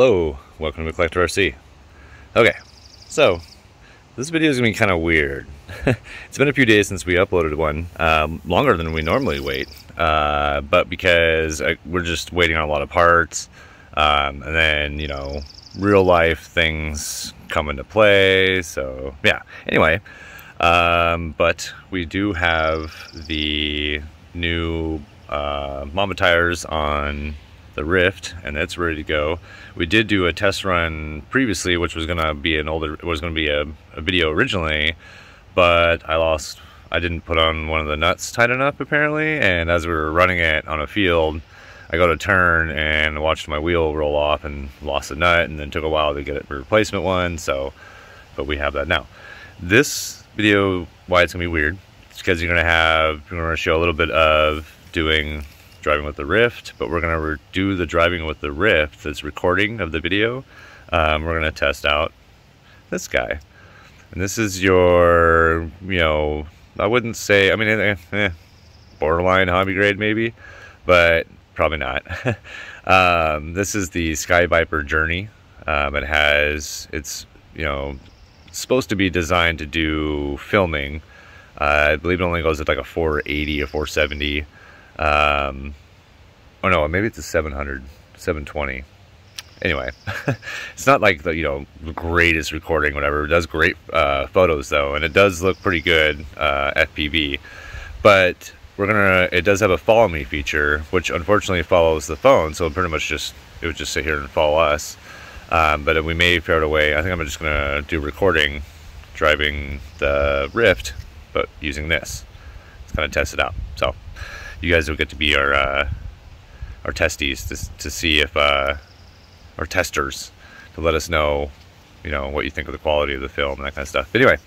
Hello, welcome to Collector RC. Okay, so this video is going to be kind of weird. It's been a few days since we uploaded one, longer than we normally wait, but because we're just waiting on a lot of parts, and then, you know, real life things come into play, so yeah, anyway, but we do have the new Mamba tires on the Rift, and it's ready to go. We did do a test run previously, which was going to be a video originally, but I didn't put on one of the nuts tight enough apparently, and as we were running it on a field, I got a turn and watched my wheel roll off and lost a nut, and then took a while to get a replacement one, but we have that now. This video, why it's going to be weird, it's because we're going to show a little bit of driving with the Rift, but we're going to do the driving with the Rift, this recording of the video. We're going to test out this guy. And this is your, you know, I wouldn't say, I mean, borderline hobby grade maybe, but probably not. This is the Sky Viper Journey. It's, you know, supposed to be designed to do filming. I believe it only goes at like a 480 or 470. Oh no, maybe it's a 700, 720. Anyway, it's not like the, you know, the greatest recording, whatever. It does great photos though, and it does look pretty good FPV. But it does have a follow me feature, which unfortunately follows the phone, so pretty much it would just sit here and follow us. But we may fare it away. I think I'm just gonna do recording, driving the Rift, but using this. Let's kind of test it out. So you guys will get to be our testies to see if our testers, to let us know, you know, what you think of the quality of the film and that kind of stuff. But anyway,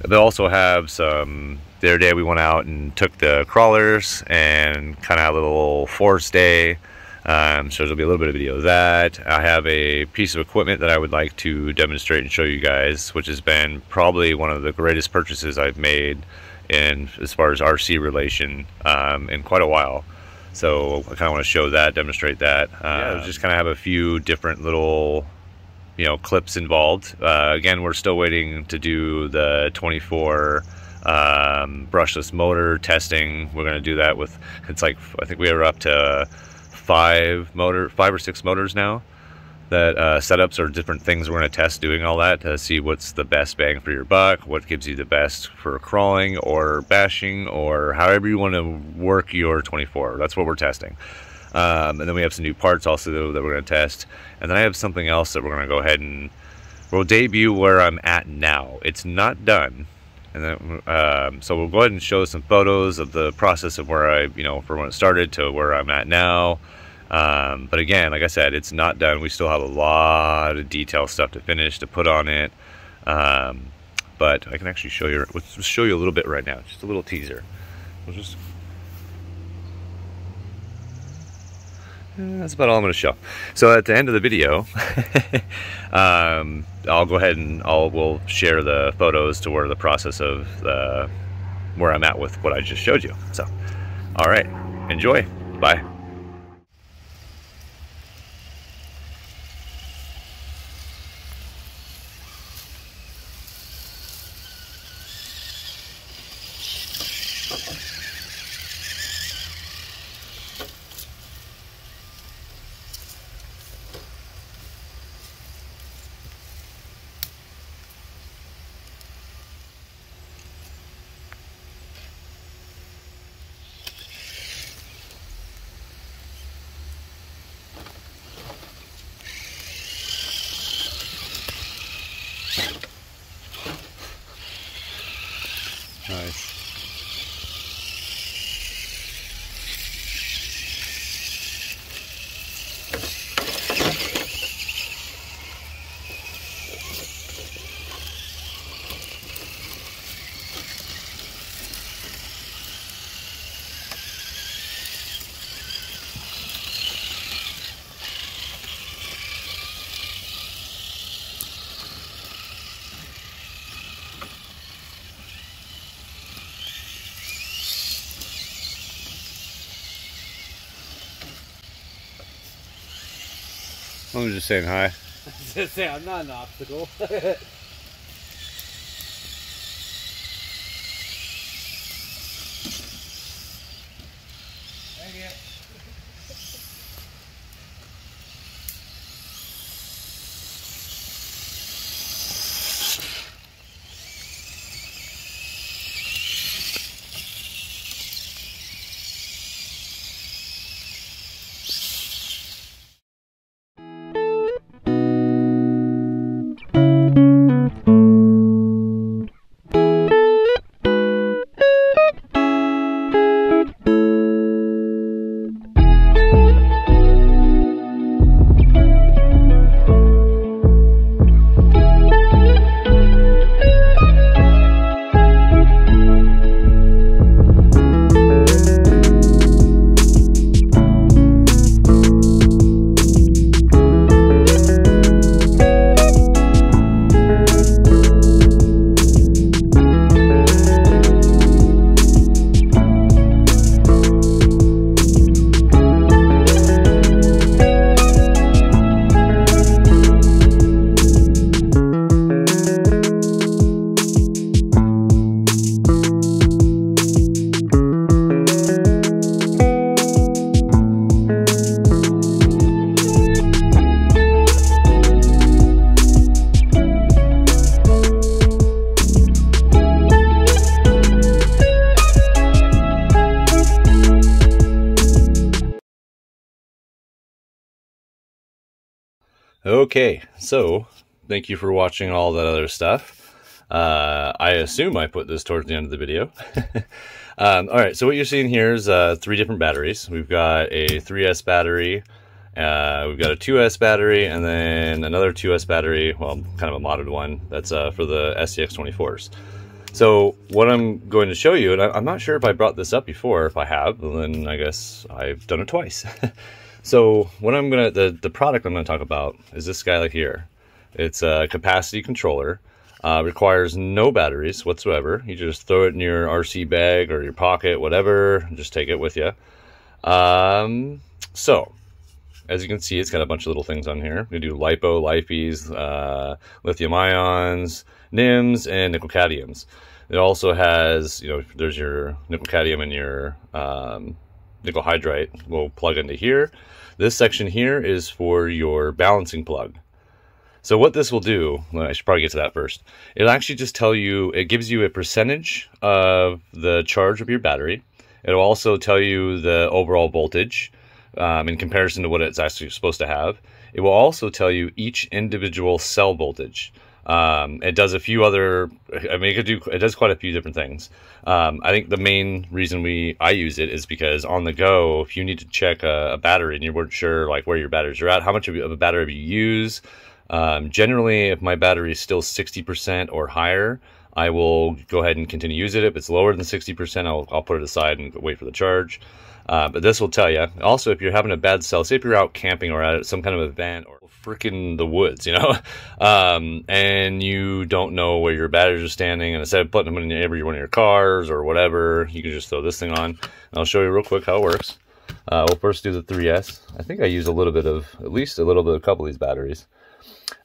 they also have some. The other day we went out and took the crawlers and kind of had a little forest day. So there'll be a little bit of video of that. I have a piece of equipment that I would like to demonstrate and show you guys, which has been probably one of the greatest purchases I've made as far as RC relation in quite a while. So I kind of want to show that, demonstrate that. Just kind of have a few different little, you know, clips involved. Again, we're still waiting to do the 24 brushless motor testing. We're going to do that with, it's like, I think we are up to 5 or 6 motors now. That setups or different things we're going to test, doing all that to see what's the best bang for your buck, what gives you the best for crawling or bashing, or however you want to work your 24. That's what we're testing. And then we have some new parts also that we're going to test. And then I have something else that we're going to go ahead and we'll debut where I'm at now. It's not done. And then, so we'll go ahead and show some photos of the process of where I, you know, from when it started to where I'm at now. But again, like I said, it's not done. We still have a lot of detail stuff to finish, to put on it. But I can actually show you, let's just show you a little bit right now, just a little teaser. That's about all I'm going to show. So at the end of the video, I'll go ahead and we'll share the photos to where the process of where I'm at with what I just showed you. So, all right, enjoy. Bye. I'm just saying hi. I was gonna say, I'm not an obstacle. Okay, so thank you for watching all that other stuff. I assume I put this towards the end of the video. All right, so what you're seeing here is 3 different batteries. We've got a 3S battery, we've got a 2S battery, and then another 2S battery, well, kind of a modded one, that's for the SCX24s. So what I'm going to show you, and I'm not sure if I brought this up before. If I have, then I guess I've done it twice. So what I'm gonna, the product I'm gonna talk about is this guy right here. It's a capacity controller. Requires no batteries whatsoever. You just throw it in your RC bag or your pocket, whatever. Just take it with you. So as you can see, it's got a bunch of little things on here. We do lipo, lipes, lithium ions, NIMs, and nickel cadmiums. It also has, you know, there's your nickel cadmium and your nickel hydride will plug into here. This section here is for your balancing plug. So what this will do, well, I should probably get to that first. It'll actually just tell you, it gives you a percentage of the charge of your battery. It'll also tell you the overall voltage in comparison to what it's actually supposed to have. It will also tell you each individual cell voltage. It does a few other, I mean, it does quite a few different things. I think the main reason I use it is because on the go, if you need to check a battery and you weren't sure like where your batteries are at, how much of a battery have you used. Generally, if my battery is still 60% or higher, I will go ahead and continue using it. If it's lower than 60%, I'll put it aside and wait for the charge. But this will tell you. Also, if you're having a bad cell, say if you're out camping or at some kind of event or freaking the woods, you know, and you don't know where your batteries are standing, and instead of putting them in every one of your cars or whatever, you can just throw this thing on. And I'll show you real quick how it works. We'll first do the 3S. I think I use a little bit of, at least a little bit of a couple of these batteries.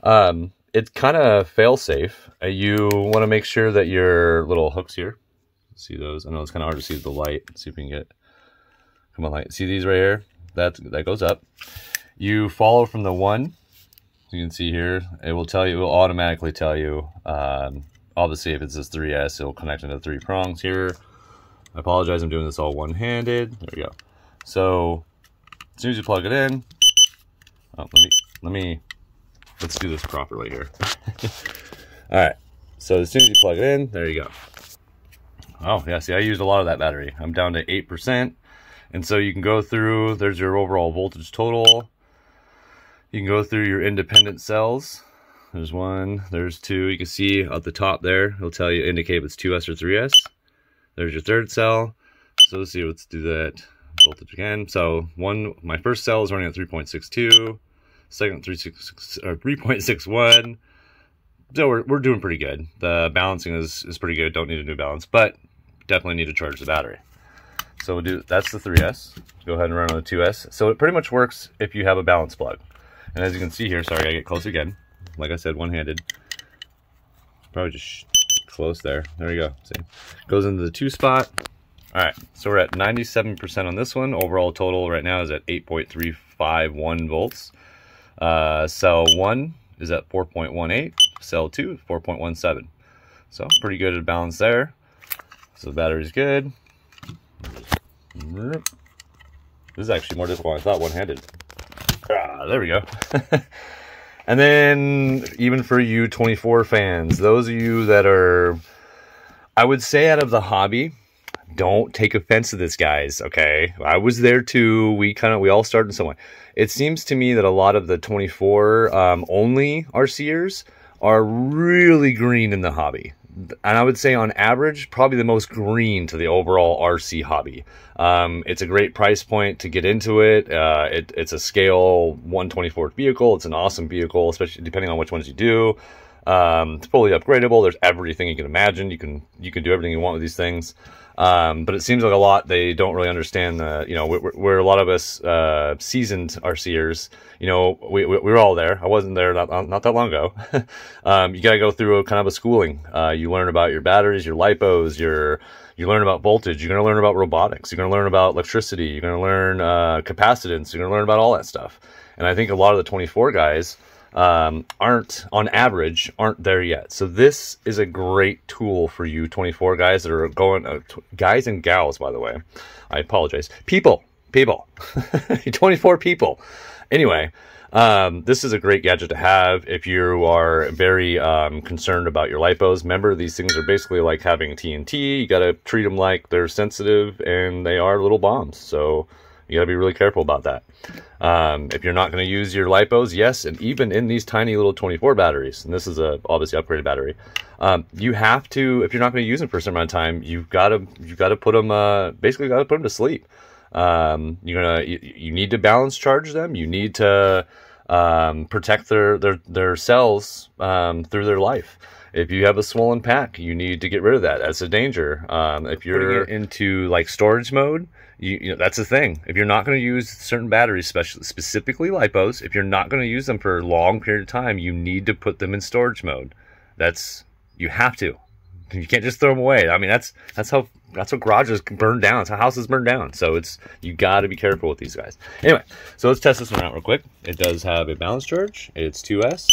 It's kind of fail-safe. You want to make sure that your little hooks here, see those? I know it's kind of hard to see with the light. Let's see if we can get, come on, light. See these right here? That goes up. You follow from the 1. You can see here, it will tell you, it will automatically tell you, obviously if it says 3S, it'll connect into 3 prongs here. I apologize, I'm doing this all one-handed. There we go. So, as soon as you plug it in, oh, let's do this properly here. All right, so as soon as you plug it in, there you go. Oh, yeah, see, I used a lot of that battery. I'm down to 8%. And so you can go through, there's your overall voltage total. You can go through your independent cells. There's 1, there's 2. You can see at the top there, it'll tell you, indicate if it's 2S or 3S. There's your 3rd cell. So let's see, let's do that voltage again. So my first cell is running at 3.62, second 3.61. So we're doing pretty good. The balancing is pretty good. Don't need a new balance, but definitely need to charge the battery. So we'll do, that's the 3S. Go ahead and run on the 2S. So it pretty much works if you have a balance plug. And as you can see here, sorry, I gotta get close again. Like I said, one-handed. Probably just close there. There we go. See, goes into the 2 spot. All right, so we're at 97% on this one. Overall total right now is at 8.351 volts. Cell 1 is at 4.18. Cell 2, 4.17. So pretty good at balance there. So the battery's good. This is actually more difficult than I thought, one-handed. There we go. And then even for you 24 fans, those of you that are, I would say out of the hobby, don't take offense to this, guys, okay? I was there too. We all started in some way. It seems to me that a lot of the 24 only RCers are really green in the hobby. And I would say on average, probably the most green to the overall RC hobby. It's a great price point to get into it. It's a scale 1/24th vehicle. It's an awesome vehicle, especially depending on which ones you do. It's fully upgradable. There's everything you can imagine. You can do everything you want with these things. But it seems like a lot, they don't really understand the, you know, we're a lot of us seasoned RCers, you know, we were all there. I wasn't there not that long ago. You got to go through a kind of a schooling. You learn about your batteries, your lipos, you learn about voltage. You're going to learn about robotics. You're going to learn about electricity. You're going to learn capacitance. You're going to learn about all that stuff. And I think a lot of the 24 guys aren't, on average, aren't there yet. So this is a great tool for you 24 guys that are going, guys and gals, by the way. I apologize. People, 24 people. Anyway, this is a great gadget to have if you are very concerned about your lipos. Remember, these things are basically like having TNT. You got to treat them like they're sensitive, and they are little bombs. So you got to be really careful about that. If you're not going to use your lipos, yes, and even in these tiny little 24 batteries, and this is a obviously upgraded battery, you have to, if you're not going to use them for a certain amount of time, you've got to put them, basically got to put them to sleep. You need to balance charge them. You need to protect their cells through their life. If you have a swollen pack, you need to get rid of that. That's a danger. If you're putting it into like storage mode, you know, that's the thing. If you're not going to use certain batteries, specifically lipos, if you're not going to use them for a long period of time, you need to put them in storage mode. You have to. You can't just throw them away. I mean, that's how garages burn down. That's how houses burn down. So you got to be careful with these guys. Anyway, so let's test this one out real quick. It does have a balance charge. It's 2S.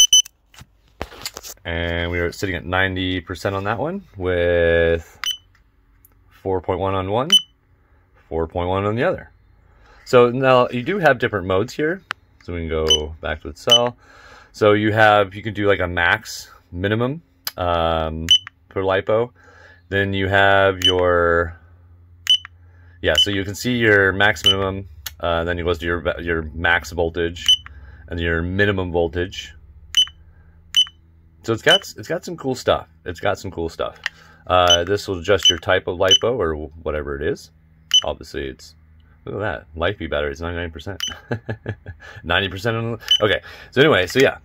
And we are sitting at 90% on that one with 4.1 on one, 4.1 on the other. So now you do have different modes here. So we can go back to the cell. So you can do like a max minimum for lipo. Then you have so you can see your max minimum, then it goes to your max voltage and your minimum voltage. So it's got some cool stuff. It's got some cool stuff. This will adjust your type of lipo or whatever it is. Obviously, look at that. Lifey battery is 99%. 90% okay. So anyway, so yeah.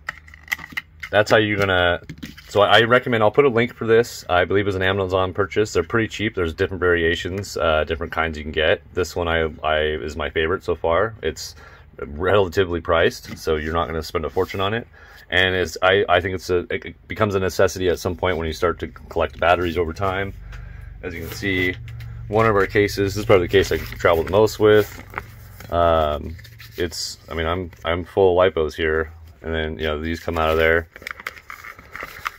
That's how you're gonna, so I recommend, I'll put a link for this. I believe it's an Amazon purchase. They're pretty cheap. There's different variations, different kinds you can get. This one is my favorite so far. It's relatively priced, so you're not gonna spend a fortune on it. And I think it becomes a necessity at some point when you start to collect batteries over time. As you can see, one of our cases, this is probably the case I travel the most with. I mean, I'm full of lipos here. And then, you know, these come out of there.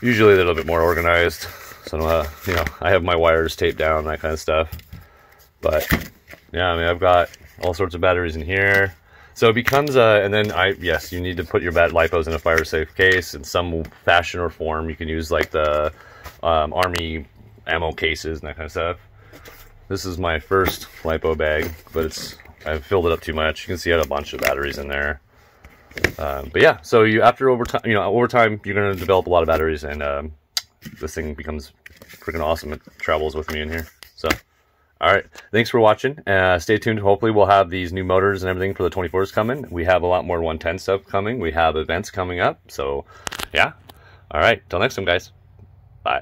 Usually they're a little bit more organized. So, you know, I have my wires taped down, that kind of stuff. But, yeah, I mean, I've got all sorts of batteries in here. So it becomes and then yes, you need to put your lipos in a fire safe case in some fashion or form. You can use like the Army ammo cases and that kind of stuff. This is my first lipo bag, but I've filled it up too much. You can see I had a bunch of batteries in there. But yeah, so over time, you're going to develop a lot of batteries, and this thing becomes freaking awesome. It travels with me in here. So, all right, thanks for watching. Stay tuned. Hopefully, we'll have these new motors and everything for the 24s coming. We have a lot more 110 stuff coming. We have events coming up. So, yeah. All right, till next time, guys. Bye.